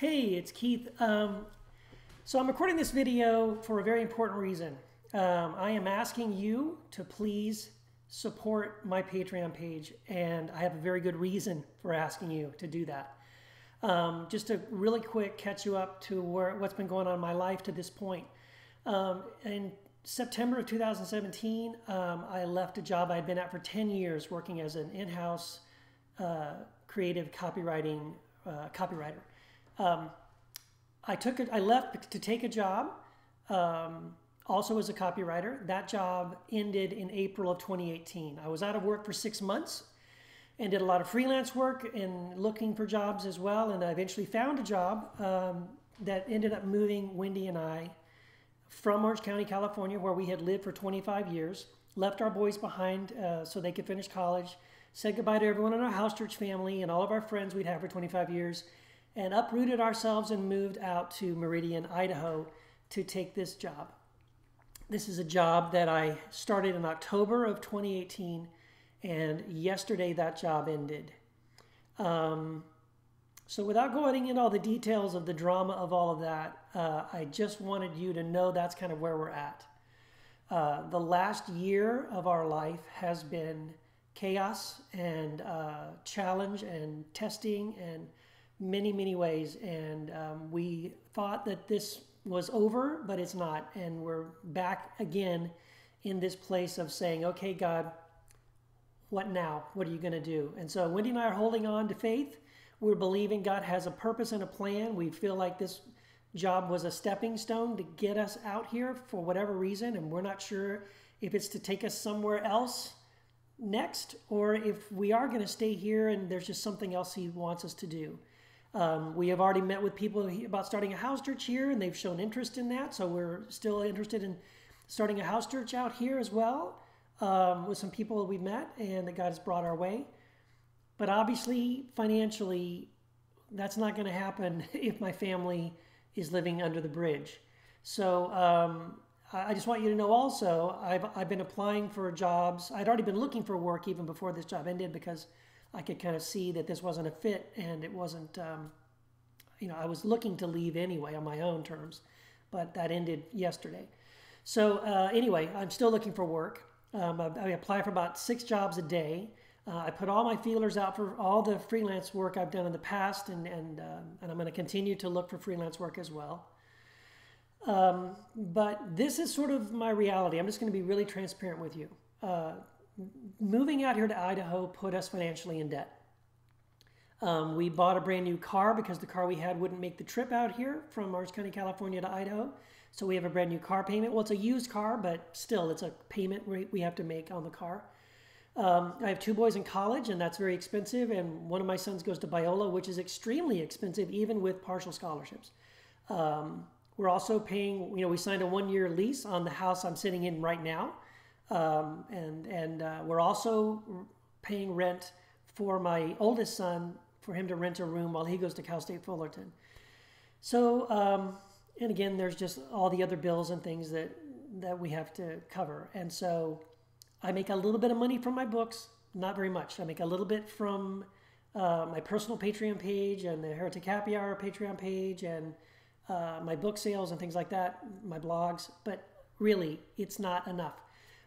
Hey, it's Keith. So I'm recording this video for a very important reason. I am asking you to please support my Patreon page, and I have a very good reason for asking you to do that. Just to really quick catch you up to what's been going on in my life to this point. In September of 2017, I left a job I'd been at for 10 years working as an in-house creative copywriter. I left to take a job, also as a copywriter. That job ended in April of 2018. I was out of work for 6 months and did a lot of freelance work and looking for jobs as well. And I eventually found a job that ended up moving Wendy and I from Orange County, California, where we had lived for 25 years, left our boys behind so they could finish college, said goodbye to everyone in our house church family and all of our friends we'd had for 25 years, and uprooted ourselves and moved out to Meridian, Idaho to take this job. This is a job that I started in October of 2018, and yesterday that job ended. So without going into all the details of the drama of all of that, I just wanted you to know that's kind of where we're at. The last year of our life has been chaos and challenge and testing and many ways, and we thought that this was over, but it's not, and we're back again in this place of saying, okay, God, what now? What are you going to do? And so Wendy and I are holding on to faith. We're believing God has a purpose and a plan. We feel like this job was a stepping stone to get us out here for whatever reason, and we're not sure if it's to take us somewhere else next or if we are going to stay here and there's just something else He wants us to do. We have already met with people about starting a house church here, and they've shown interest in that. So we're still interested in starting a house church out here as well, with some people that we've met and that God has brought our way. But obviously, financially, that's not going to happen if my family is living under the bridge. So I just want you to know also, I've been applying for jobs. I'd already been looking for work even before this job ended because I could kind of see that this wasn't a fit, and it wasn't, I was looking to leave anyway on my own terms, but that ended yesterday. So anyway, I'm still looking for work. I apply for about 6 jobs a day. I put all my feelers out for all the freelance work I've done in the past, and I'm going to continue to look for freelance work as well. But this is sort of my reality. I'm just going to be really transparent with you. Moving out here to Idaho put us financially in debt. We bought a brand new car because the car we had wouldn't make the trip out here from Orange County, California to Idaho. So we have a brand new car payment. Well, it's a used car, but still it's a payment we have to make on the car. I have 2 boys in college, and that's very expensive. And one of my sons goes to Biola, which is extremely expensive, even with partial scholarships. We're also paying, we signed a 1-year lease on the house I'm sitting in right now. We're also paying rent for my oldest son for him to rent a room while he goes to Cal State Fullerton. So, and again, there's just all the other bills and things that we have to cover. And so I make a little bit of money from my books, not very much. I make a little bit from my personal Patreon page and the Heretic Happy Hour Patreon page and my book sales and things like that, my blogs, but really it's not enough.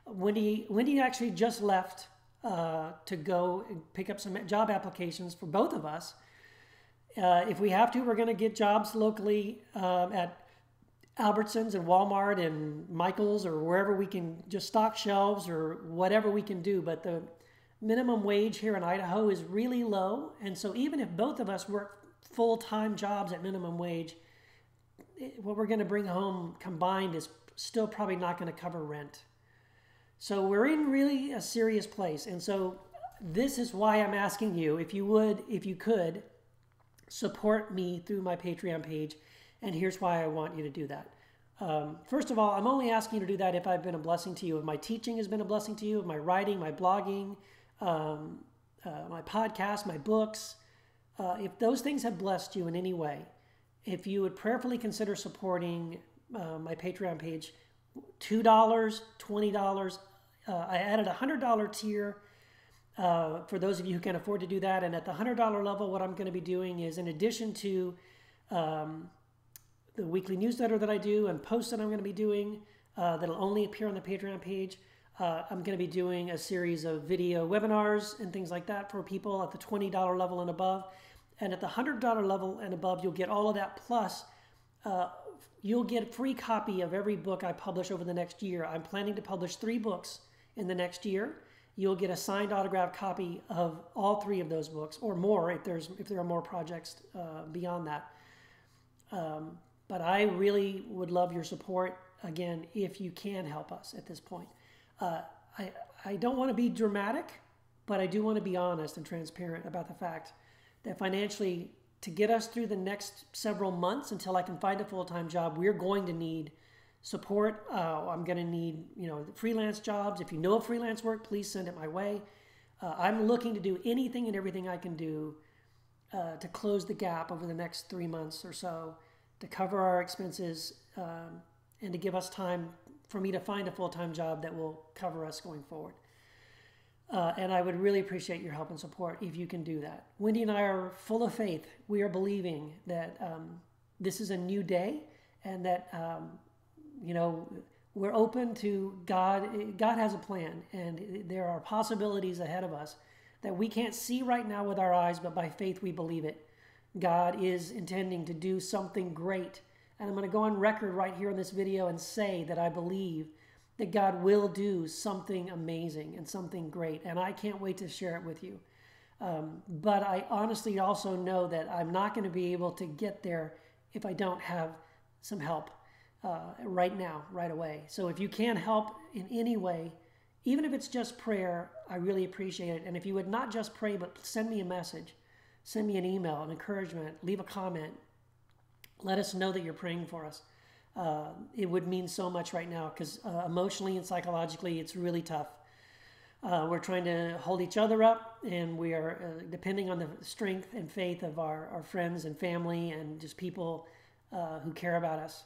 Wendy actually just left to go and pick up some job applications for both of us. If we have to, we're going to get jobs locally at Albertsons and Walmart and Michael's or wherever we can just stock shelves or whatever we can do. But the minimum wage here in Idaho is really low. And so even if both of us work full-time jobs at minimum wage, what we're going to bring home combined is still probably not going to cover rent. So we're in really a serious place. And so this is why I'm asking you, if you could, support me through my Patreon page. And here's why I want you to do that. First of all, I'm only asking you to do that if I've been a blessing to you, if my teaching has been a blessing to you, if my writing, my blogging, my podcast, my books, if those things have blessed you in any way, if you would prayerfully consider supporting my Patreon page, $2, $20. I added a $100 tier for those of you who can afford to do that. And at the $100 level, what I'm going to be doing is, in addition to the weekly newsletter that I do and posts that I'm going to be doing that'll only appear on the Patreon page. I'm going to be doing a series of video webinars and things like that for people at the $20 level and above. And at the $100 level and above, you'll get all of that. Plus, you'll get a free copy of every book I publish over the next year. I'm planning to publish 3 books in the next year. You'll get a signed autographed copy of all 3 of those books, or more if there are more projects beyond that. But I really would love your support, again, if you can help us at this point. I don't want to be dramatic, but I do want to be honest and transparent about the fact that financially, to get us through the next several months until I can find a full-time job, we're going to need support. I'm going to need, freelance jobs. If you know of freelance work, please send it my way. I'm looking to do anything and everything I can do to close the gap over the next 3 months or so, to cover our expenses and to give us time for me to find a full-time job that will cover us going forward. And I would really appreciate your help and support if you can do that. Wendy and I are full of faith. We are believing that this is a new day, and that we're open to God. God has a plan, and there are possibilities ahead of us that we can't see right now with our eyes, but by faith we believe it. God is intending to do something great. And I'm going to go on record right here in this video and say that I believe that God will do something amazing and something great. And I can't wait to share it with you. But I honestly also know that I'm not going to be able to get there if I don't have some help right now, right away. So if you can help in any way, even if it's just prayer, I really appreciate it. And if you would not just pray, but send me a message, send me an email, an encouragement, leave a comment, let us know that you're praying for us. It would mean so much right now, because emotionally and psychologically, it's really tough. We're trying to hold each other up, and we are depending on the strength and faith of our friends and family and just people who care about us.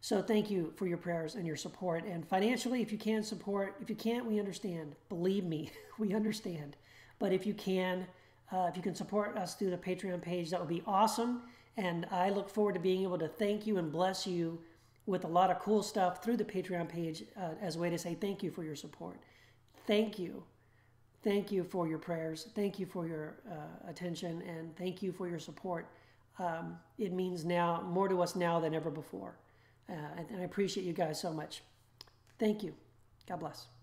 So thank you for your prayers and your support. And financially, if you can support, if you can't, we understand. Believe me, we understand. But if you can support us through the Patreon page, that would be awesome. And I look forward to being able to thank you and bless you with a lot of cool stuff through the Patreon page as a way to say thank you for your support. Thank you. Thank you for your prayers. Thank you for your attention, and thank you for your support. It means now more to us now than ever before. And I appreciate you guys so much. Thank you. God bless.